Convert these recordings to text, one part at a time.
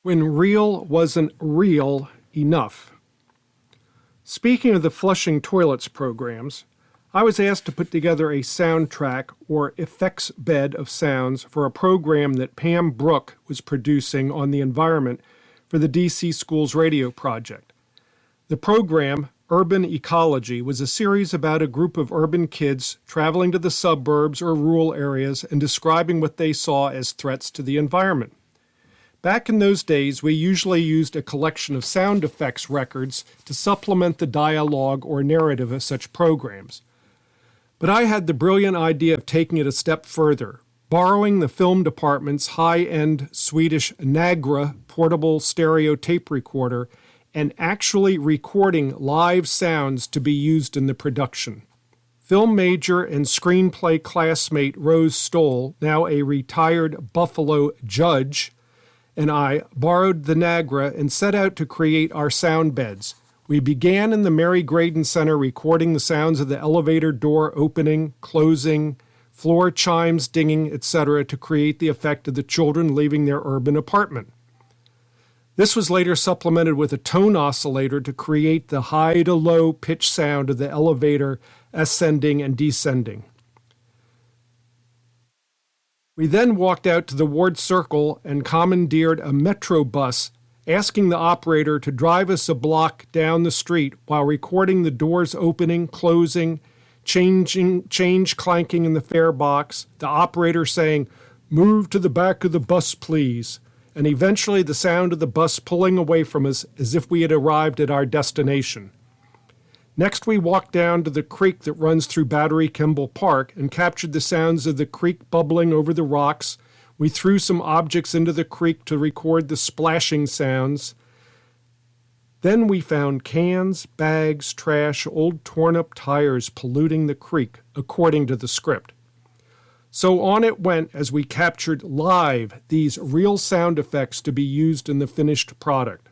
When real wasn't real enough. Speaking of the Flushing Toilets programs, I was asked to put together a soundtrack or effects bed of sounds for a program that Pam Brook was producing on the environment for the DC Schools Radio Project. The program, Urban Ecology, was a series about a group of urban kids traveling to the suburbs or rural areas and describing what they saw as threats to the environment. Back in those days, we usually used a collection of sound effects records to supplement the dialogue or narrative of such programs. But I had the brilliant idea of taking it a step further, borrowing the film department's high-end Swedish Nagra portable stereo tape recorder and actually recording live sounds to be used in the production. Film major and screenplay classmate Rose Stoll, now a retired Buffalo judge, and I borrowed the Nagra and set out to create our sound beds. We began in the Mary Graydon Center recording the sounds of the elevator door opening, closing, floor chimes dinging, etc. to create the effect of the children leaving their urban apartment. This was later supplemented with a tone oscillator to create the high to low pitch sound of the elevator ascending and descending. We then walked out to the Ward Circle and commandeered a Metro bus, asking the operator to drive us a block down the street while recording the doors opening, closing, change clanking in the fare box, the operator saying, "Move to the back of the bus, please," and eventually the sound of the bus pulling away from us as if we had arrived at our destination. Next, we walked down to the creek that runs through Battery Kimball Park and captured the sounds of the creek bubbling over the rocks. We threw some objects into the creek to record the splashing sounds. Then we found cans, bags, trash, old torn-up tires polluting the creek, according to the script. So on it went as we captured live these real sound effects to be used in the finished product.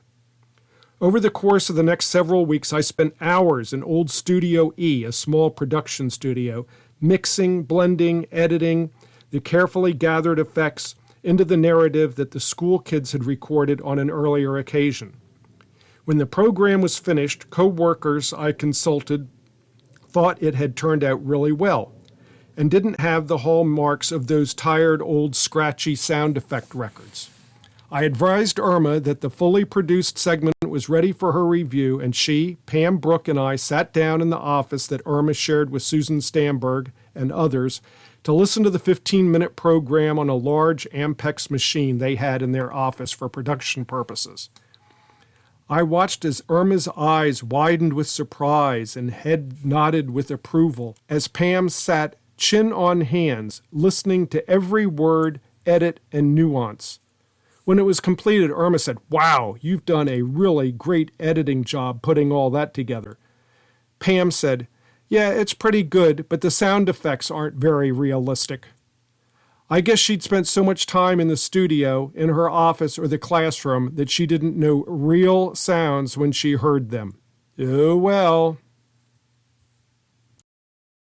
Over the course of the next several weeks, I spent hours in Old Studio E, a small production studio, mixing, blending, editing the carefully gathered effects into the narrative that the school kids had recorded on an earlier occasion. When the program was finished, co-workers I consulted thought it had turned out really well and didn't have the hallmarks of those tired old scratchy sound effect records. I advised Irma that the fully produced segment was ready for her review, and she, Pam Brook, and I sat down in the office that Irma shared with Susan Stamberg and others to listen to the 15-minute program on a large Ampex machine they had in their office for production purposes. I watched as Irma's eyes widened with surprise and head nodded with approval as Pam sat chin on hands, listening to every word, edit, and nuance. When it was completed, Irma said, "Wow, you've done a really great editing job putting all that together." Pam said, "Yeah, it's pretty good, but the sound effects aren't very realistic." I guess she'd spent so much time in the studio, in her office, or the classroom that she didn't know real sounds when she heard them. Oh well.